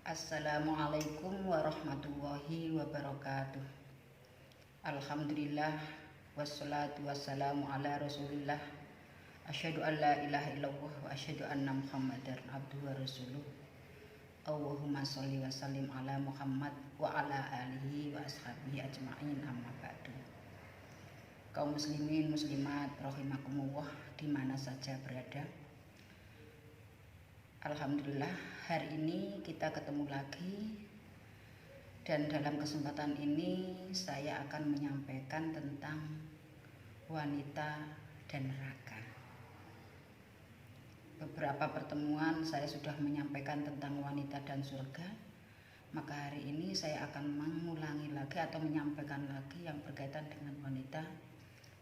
Assalamualaikum warahmatullahi wabarakatuh. Alhamdulillah wassalatu wassalamu ala rasulillah. Asyhadu an la ilaha illallah wa asyhadu anna muhammadar abduhu wa rasuluh. Allahumma sholli wa sallim ala Muhammad wa ala alihi wa ashabihi ajma'in, amma ba'du. Kaum muslimin muslimat rahimakumullah di mana saja berada. Alhamdulillah hari ini kita ketemu lagi, dan dalam kesempatan ini saya akan menyampaikan tentang wanita dan neraka. Beberapa pertemuan saya sudah menyampaikan tentang wanita dan surga, maka hari ini saya akan mengulangi lagi atau menyampaikan lagi yang berkaitan dengan wanita,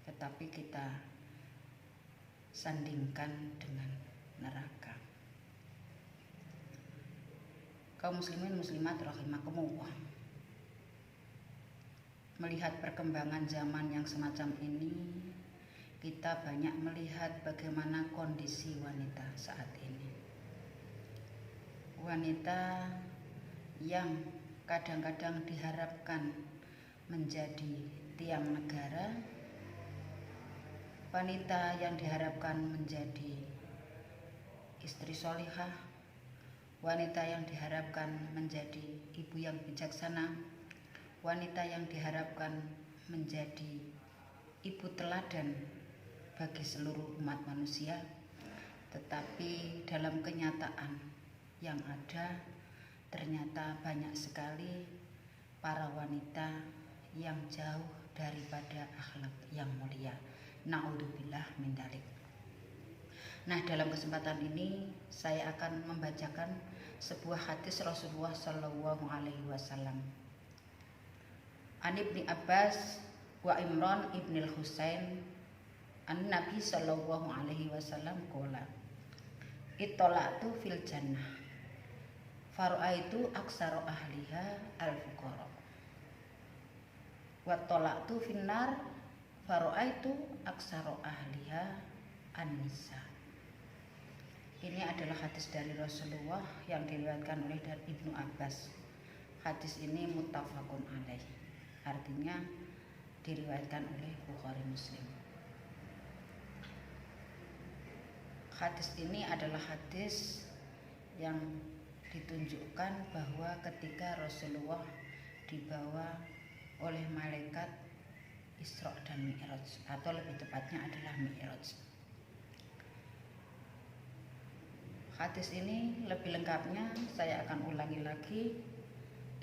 tetapi kita sandingkan dengan neraka. Kaum muslimin muslimat rahimakumullah, melihat perkembangan zaman yang semacam ini, kita banyak melihat bagaimana kondisi wanita saat ini. Wanita yang kadang-kadang diharapkan menjadi tiang negara, wanita yang diharapkan menjadi istri solihah, wanita yang diharapkan menjadi ibu yang bijaksana, wanita yang diharapkan menjadi ibu teladan bagi seluruh umat manusia. Tetapi dalam kenyataan yang ada, ternyata banyak sekali para wanita yang jauh daripada akhlak yang mulia. Na'udzubillah min dzalik. Nah, dalam kesempatan ini saya akan membacakan sebuah hadis Rasulullah Shallallahu Alaihi Wasallam. An Ibni Abbas wa Imran ibnil Husain an Nabi Shallallahu Alaihi Wasallam qala ittola'tu fil jannah faru'aitu aksaro ahliha al fuqara wa tola'tu finnar faru'aitu aksaro ahliha an nisa. Ini adalah hadis dari Rasulullah yang diriwayatkan oleh dari Ibnu Abbas. Hadis ini muttafaqun alaih, artinya diriwayatkan oleh Bukhari Muslim. Hadis ini adalah hadis yang ditunjukkan bahwa ketika Rasulullah dibawa oleh malaikat Isra dan Mi'raj, atau lebih tepatnya adalah Mi'raj. Hadis ini lebih lengkapnya saya akan ulangi lagi.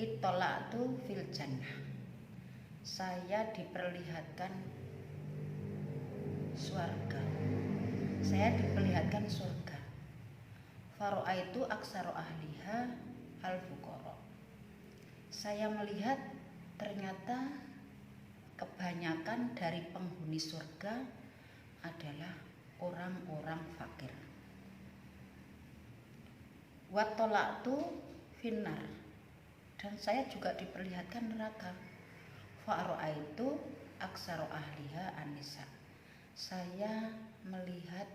Ittola'tu fil jannah, saya diperlihatkan surga. Saya diperlihatkan surga. Faru'aitu aksaro ahliha al fuqara, saya melihat ternyata kebanyakan dari penghuni surga adalah orang-orang fakir. Watola'tu finnar, dan saya juga diperlihatkan neraka. Fa'ra'aitu aksaro ahliha an-nisa, saya melihat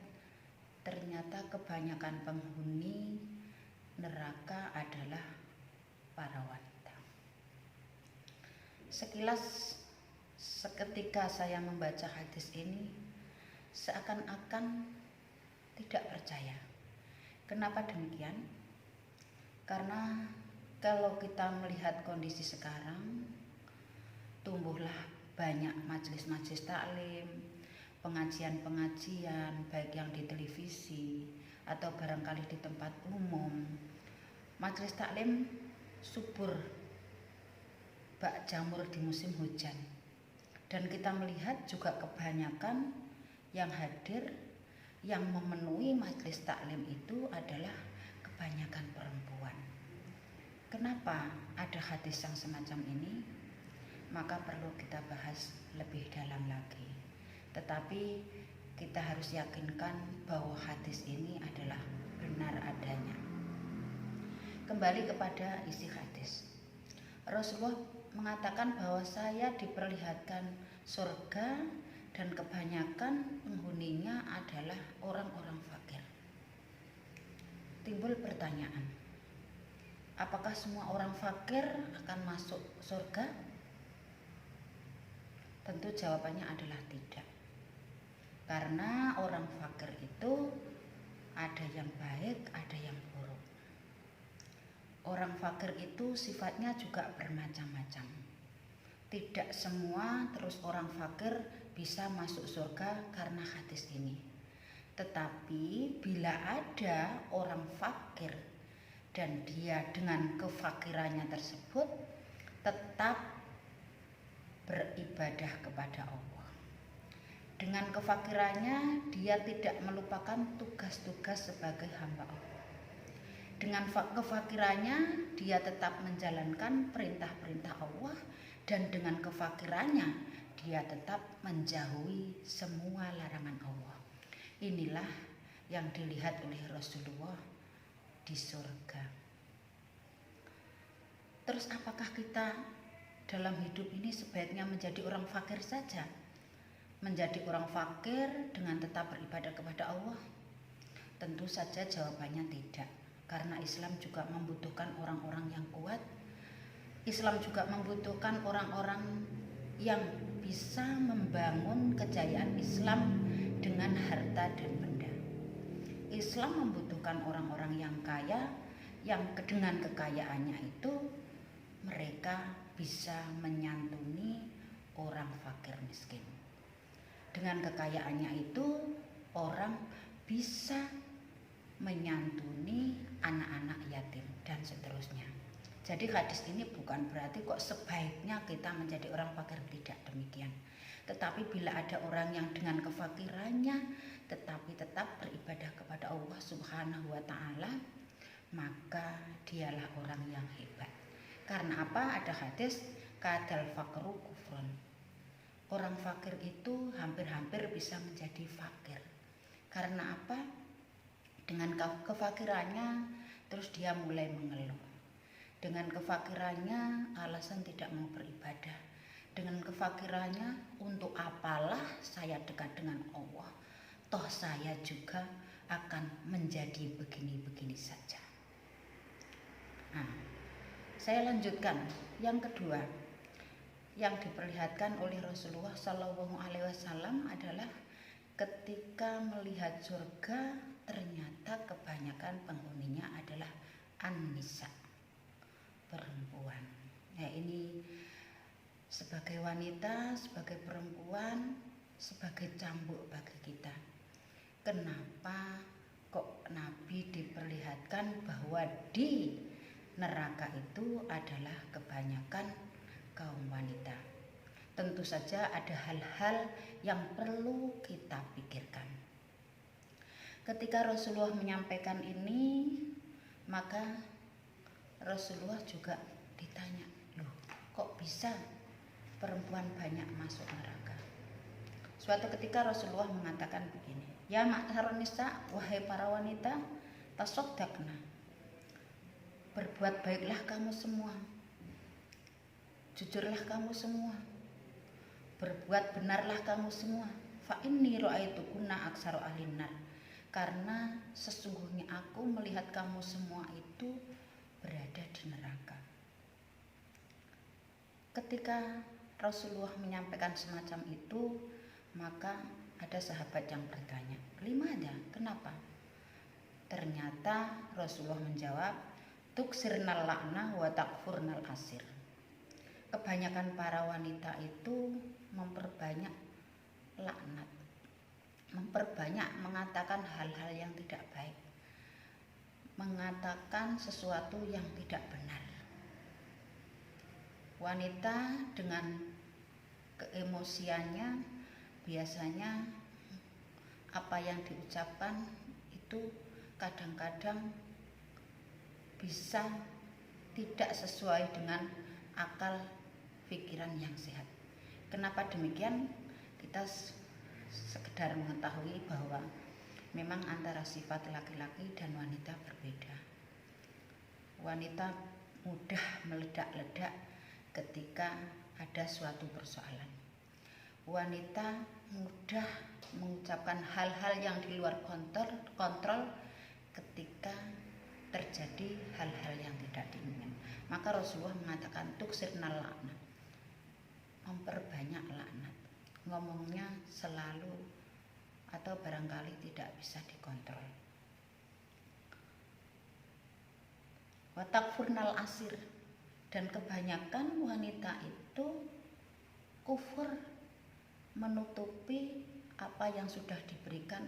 ternyata kebanyakan penghuni neraka adalah para wanita. Seketika saya membaca hadis ini, seakan-akan tidak percaya. Kenapa demikian? Karena kalau kita melihat kondisi sekarang, tumbuhlah banyak majelis-majelis taklim, pengajian-pengajian, baik yang di televisi atau barangkali di tempat umum. Majelis taklim subur bak jamur di musim hujan. Dan kita melihat juga kebanyakan yang hadir, yang memenuhi majelis taklim itu adalah kebanyakan perempuan. Kenapa ada hadis yang semacam ini? Maka perlu kita bahas lebih dalam lagi. Tetapi kita harus yakinkan bahwa hadis ini adalah benar adanya. Kembali kepada isi hadis. Rasulullah mengatakan bahwa saya diperlihatkan surga dan kebanyakan penghuninya adalah orang-orang fakir. Timbul pertanyaan, Apakah semua orang fakir akan masuk surga? Tentu jawabannya adalah tidak. Karena orang fakir itu ada yang baik, ada yang buruk. Orang fakir itu sifatnya juga bermacam-macam. Tidak semua terus orang fakir bisa masuk surga karena hadis ini. Tetapi bila ada orang fakir dan dia dengan kefakirannya tersebut tetap beribadah kepada Allah. Dengan kefakirannya dia tidak melupakan tugas-tugas sebagai hamba Allah. Dengan kefakirannya dia tetap menjalankan perintah-perintah Allah, dan dengan kefakirannya dia tetap menjauhi semua larangan Allah. Inilah yang dilihat oleh Rasulullah di surga. Terus apakah kita dalam hidup ini sebaiknya menjadi orang fakir saja? Menjadi orang fakir dengan tetap beribadah kepada Allah? Tentu saja jawabannya tidak. Karena Islam juga membutuhkan orang-orang yang kuat. Islam juga membutuhkan orang-orang yang bisa membangun kejayaan Islam dengan harta dan benda. Islam membutuhkan orang-orang yang kaya, yang dengan kekayaannya itu mereka bisa menyantuni orang fakir miskin. Dengan kekayaannya itu orang bisa menyantuni anak-anak yatim dan seterusnya. Jadi hadis ini bukan berarti kok sebaiknya kita menjadi orang fakir, tidak demikian. Tetapi bila ada orang yang dengan kefakirannya tetapi tetap beribadah kepada Allah Subhanahu wa taala, maka dialah orang yang hebat. Karena apa? Ada hadis kadal fakru kufrun. Orang fakir itu hampir-hampir bisa menjadi fakir. Karena apa? Dengan kefakirannya terus dia mulai mengeluh. Dengan kefakirannya alasan tidak mau beribadah. Dengan kefakirannya untuk apalah saya dekat dengan Allah, toh saya juga akan menjadi begini-begini saja. Nah, saya lanjutkan. Yang kedua yang diperlihatkan oleh Rasulullah SAW adalah ketika melihat surga, ternyata kebanyakan penghuninya adalah an-nisa, perempuan. Nah, ini sebagai wanita, sebagai perempuan, sebagai cambuk bagi kita. Kenapa kok Nabi diperlihatkan bahwa di neraka itu adalah kebanyakan kaum wanita? Tentu saja ada hal-hal yang perlu kita pikirkan. Ketika Rasulullah menyampaikan ini, maka Rasulullah juga ditanya, loh kok bisa perempuan banyak masuk neraka? Suatu ketika Rasulullah mengatakan begini, ya ma'syarun nisa, wahai para wanita, tasaddaqna, berbuat baiklah kamu semua, jujurlah kamu semua, berbuat benarlah kamu semua. Fa inni ra'aitukunna aksaru ahlin nar, karena sesungguhnya aku melihat kamu semua itu berada di neraka. Ketika Rasulullah menyampaikan semacam itu, maka ada sahabat yang bertanya, "Limanya? Kenapa?" Ternyata Rasulullah menjawab, "Tuksirnal la'na wa takfurnal asir." Kebanyakan para wanita itu memperbanyak laknat, memperbanyak mengatakan hal-hal yang tidak baik, mengatakan sesuatu yang tidak benar. Wanita dengan keemosiannya biasanya apa yang diucapkan itu kadang-kadang bisa tidak sesuai dengan akal pikiran yang sehat. Kenapa demikian? Kita sekedar mengetahui bahwa memang antara sifat laki-laki dan wanita berbeda. Wanita mudah meledak-ledak ketika ada suatu persoalan. Wanita mudah mengucapkan hal-hal yang di luar kontrol ketika terjadi hal-hal yang tidak tidak diinginkan. Maka Rasulullah mengatakan tuksirnal laknat, memperbanyak laknat. Ngomongnya selalu atau barangkali tidak bisa dikontrol. Watakfurnal asir, dan kebanyakan wanita itu kufur, menutupi apa yang sudah diberikan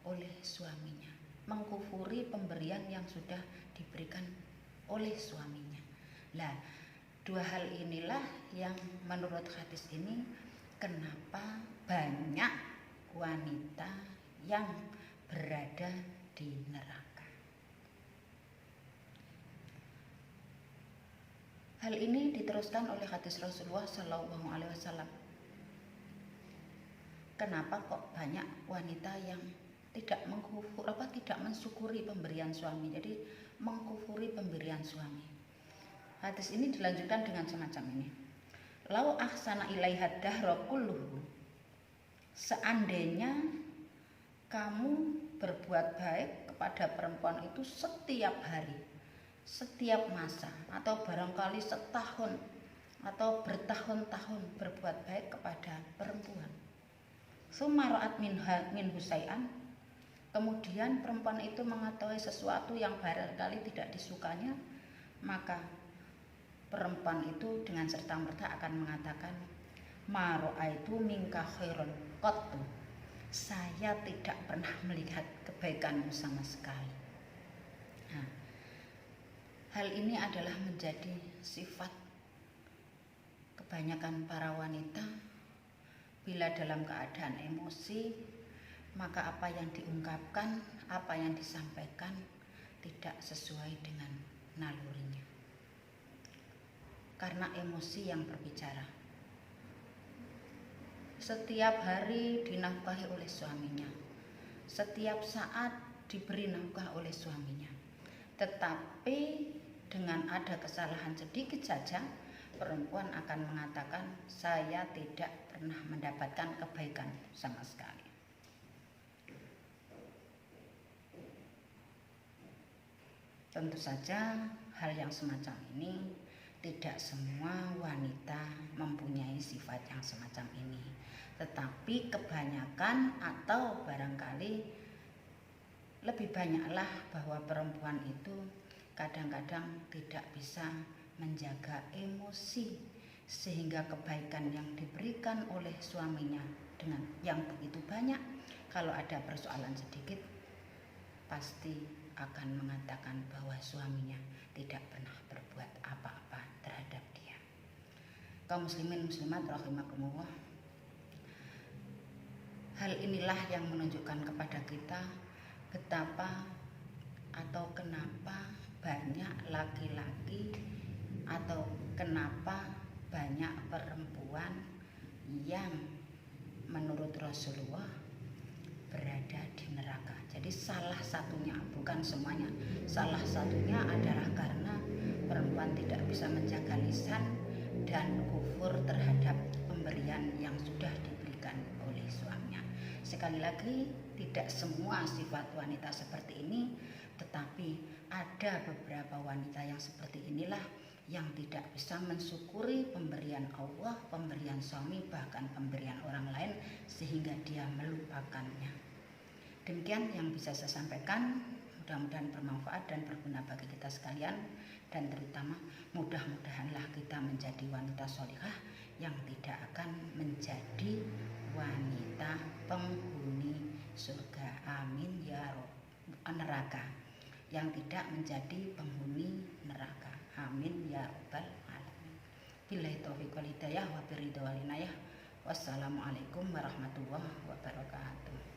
oleh suaminya, mengkufuri pemberian yang sudah diberikan oleh suaminya. Nah, dua hal inilah yang menurut hadis ini kenapa banyak wanita yang berada di neraka. Hal ini diteruskan oleh hadis Rasulullah Shallallahu Alaihi Wasallam. Kenapa kok banyak wanita yang tidak tidak mensyukuri pemberian suami, jadi mengkufuri pemberian suami. Hadis ini dilanjutkan dengan semacam ini. Lau ahsana ilaiha dahra kulluhu, seandainya kamu berbuat baik kepada perempuan itu setiap hari, setiap masa, atau barangkali setahun atau bertahun-tahun berbuat baik kepada perempuan. Sumara'at min husai'an, kemudian perempuan itu mengetahui sesuatu yang barangkali tidak disukanya, maka perempuan itu dengan serta-merta akan mengatakan, ma ra'aitu minka khairon qattu, saya tidak pernah melihat kebaikanmu sama sekali. Nah, hal ini adalah menjadi sifat kebanyakan para wanita. Bila dalam keadaan emosi, maka apa yang diungkapkan, apa yang disampaikan tidak sesuai dengan nalurinya. Karena emosi yang berbicara. Setiap hari dinafkahi oleh suaminya, setiap saat diberi nafkah oleh suaminya. Tetapi dengan ada kesalahan sedikit saja, perempuan akan mengatakan, saya tidak pernah mendapatkan kebaikan sama sekali. Tentu saja hal yang semacam ini tidak semua wanita mempunyai sifat yang semacam ini, tetapi kebanyakan atau barangkali lebih banyaklah bahwa perempuan itu kadang-kadang tidak bisa menjaga emosi, sehingga kebaikan yang diberikan oleh suaminya dengan yang begitu banyak, kalau ada persoalan sedikit pasti akan mengatakan bahwa suaminya tidak pernah berbuat apa-apa terhadap dia. Kaum muslimin muslimat rahimakumullah, hal inilah yang menunjukkan kepada kita betapa atau kenapa banyak laki-laki atau kenapa banyak perempuan yang menurut Rasulullah berada di neraka. Jadi salah satunya, bukan semuanya, salah satunya adalah karena perempuan tidak bisa menjaga lisan dan kufur terhadap pemberian yang sudah diberikan oleh suaminya. Sekali lagi, tidak semua sifat wanita seperti ini, tetapi ada beberapa wanita yang seperti inilah yang tidak bisa mensyukuri pemberian Allah, pemberian suami, bahkan pemberian orang lain, sehingga dia melupakannya. Demikian yang bisa saya sampaikan, mudah-mudahan bermanfaat dan berguna bagi kita sekalian, dan terutama mudah-mudahanlah kita menjadi wanita sholihah yang tidak akan menjadi wanita penghuni surga, amin ya rabbal neraka, yang tidak menjadi penghuni neraka, amin ya rabbal alamin. Billahi taufiq wal hidayah wa biridha wal inayah. Wassalamualaikum warahmatullahi wabarakatuh.